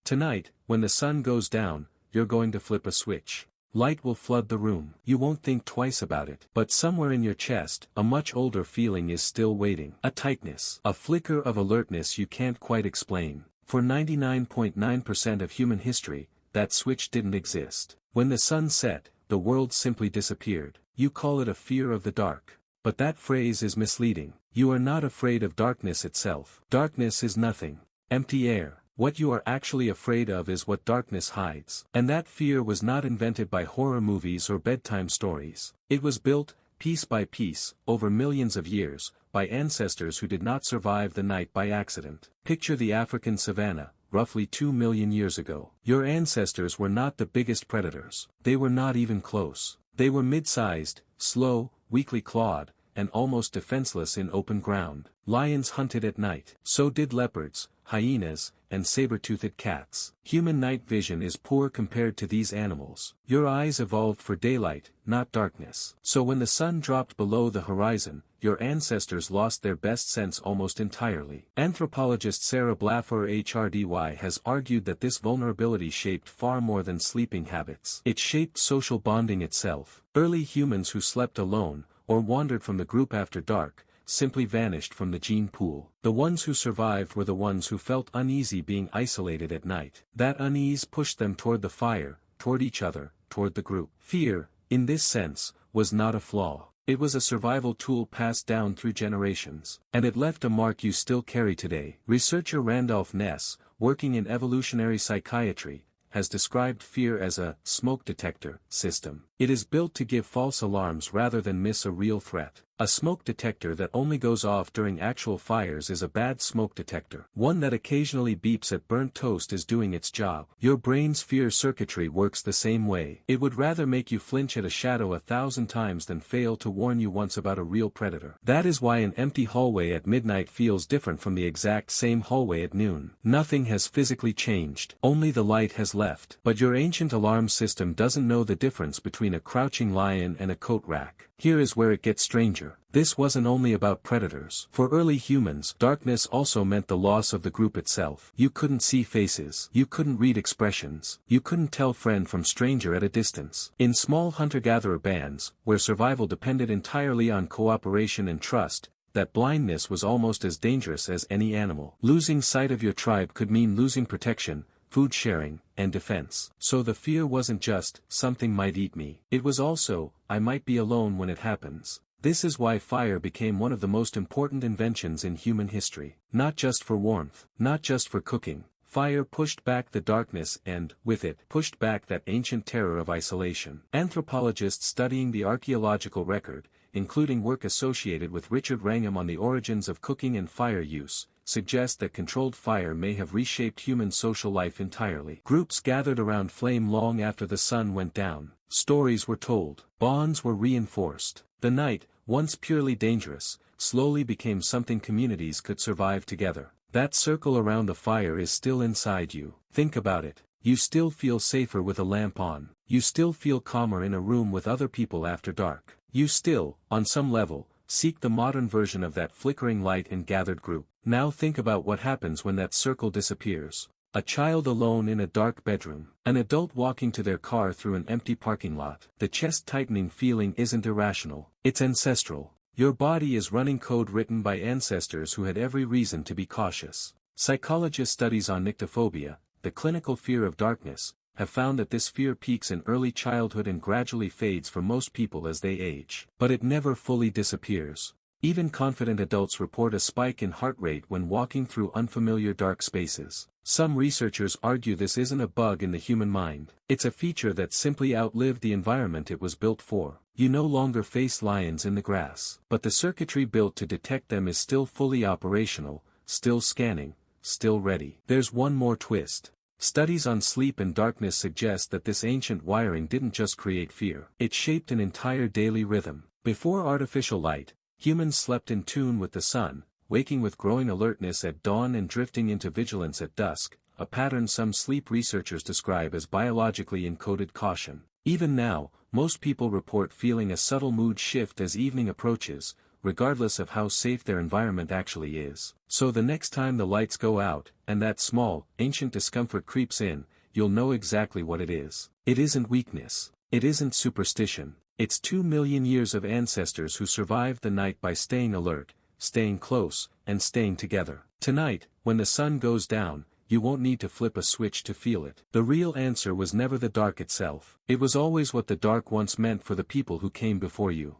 Tonight, when the sun goes down, you're going to flip a switch. Light will flood the room. You won't think twice about it. But somewhere in your chest, a much older feeling is still waiting. A tightness. A flicker of alertness you can't quite explain. For 99.9% of human history, that switch didn't exist. When the sun set, the world simply disappeared. You call it a fear of the dark. But that phrase is misleading. You are not afraid of darkness itself. Darkness is nothing. Empty air. What you are actually afraid of is what darkness hides. And that fear was not invented by horror movies or bedtime stories. It was built, piece by piece, over millions of years, by ancestors who did not survive the night by accident. Picture the African savanna, roughly 2 million years ago. Your ancestors were not the biggest predators. They were not even close. They were mid-sized, slow, weakly clawed, and almost defenseless in open ground. Lions hunted at night. So did leopards, hyenas, and saber-toothed cats. Human night vision is poor compared to these animals. Your eyes evolved for daylight, not darkness. So when the sun dropped below the horizon, your ancestors lost their best sense almost entirely. Anthropologist Sarah Blaffer HRDY has argued that this vulnerability shaped far more than sleeping habits. It shaped social bonding itself. Early humans who slept alone, or wandered from the group after dark, simply vanished from the gene pool. The ones who survived were the ones who felt uneasy being isolated at night. That unease pushed them toward the fire, toward each other, toward the group. Fear, in this sense, was not a flaw. It was a survival tool passed down through generations. And it left a mark you still carry today. Researcher Randolph Ness, working in evolutionary psychiatry, has described fear as a smoke detector system. It is built to give false alarms rather than miss a real threat. A smoke detector that only goes off during actual fires is a bad smoke detector. One that occasionally beeps at burnt toast is doing its job. Your brain's fear circuitry works the same way. It would rather make you flinch at a shadow 1,000 times than fail to warn you once about a real predator. That is why an empty hallway at midnight feels different from the exact same hallway at noon. Nothing has physically changed. Only the light has left. But your ancient alarm system doesn't know the difference between a crouching lion and a coat rack. Here is where it gets stranger. This wasn't only about predators. For early humans, darkness also meant the loss of the group itself. You couldn't see faces. You couldn't read expressions. You couldn't tell friend from stranger at a distance. In small hunter-gatherer bands, where survival depended entirely on cooperation and trust, that blindness was almost as dangerous as any animal. Losing sight of your tribe could mean losing protection, food sharing, and defense. So the fear wasn't just, something might eat me. It was also, I might be alone when it happens. This is why fire became one of the most important inventions in human history. Not just for warmth, not just for cooking. Fire pushed back the darkness and, with it, pushed back that ancient terror of isolation. Anthropologists studying the archaeological record, including work associated with Richard Wrangham on the origins of cooking and fire use, suggest that controlled fire may have reshaped human social life entirely. Groups gathered around flame long after the sun went down. Stories were told. Bonds were reinforced. The night, once purely dangerous, slowly became something communities could survive together. That circle around the fire is still inside you. Think about it. You still feel safer with a lamp on. You still feel calmer in a room with other people after dark. You still, on some level, seek the modern version of that flickering light in gathered group. Now think about what happens when that circle disappears. A child alone in a dark bedroom. An adult walking to their car through an empty parking lot. The chest-tightening feeling isn't irrational. It's ancestral. Your body is running code written by ancestors who had every reason to be cautious. Psychologist studies on nyctophobia, the clinical fear of darkness, have found that this fear peaks in early childhood and gradually fades for most people as they age. But it never fully disappears. Even confident adults report a spike in heart rate when walking through unfamiliar dark spaces. Some researchers argue this isn't a bug in the human mind. It's a feature that simply outlived the environment it was built for. You no longer face lions in the grass. But the circuitry built to detect them is still fully operational, still scanning, still ready. There's one more twist. Studies on sleep and darkness suggest that this ancient wiring didn't just create fear. It shaped an entire daily rhythm. Before artificial light, humans slept in tune with the sun, waking with growing alertness at dawn and drifting into vigilance at dusk, a pattern some sleep researchers describe as biologically encoded caution. Even now, most people report feeling a subtle mood shift as evening approaches, regardless of how safe their environment actually is. So the next time the lights go out, and that small, ancient discomfort creeps in, you'll know exactly what it is. It isn't weakness. It isn't superstition. It's 2 million years of ancestors who survived the night by staying alert, staying close, and staying together. Tonight, when the sun goes down, you won't need to flip a switch to feel it. The real answer was never the dark itself. It was always what the dark once meant for the people who came before you.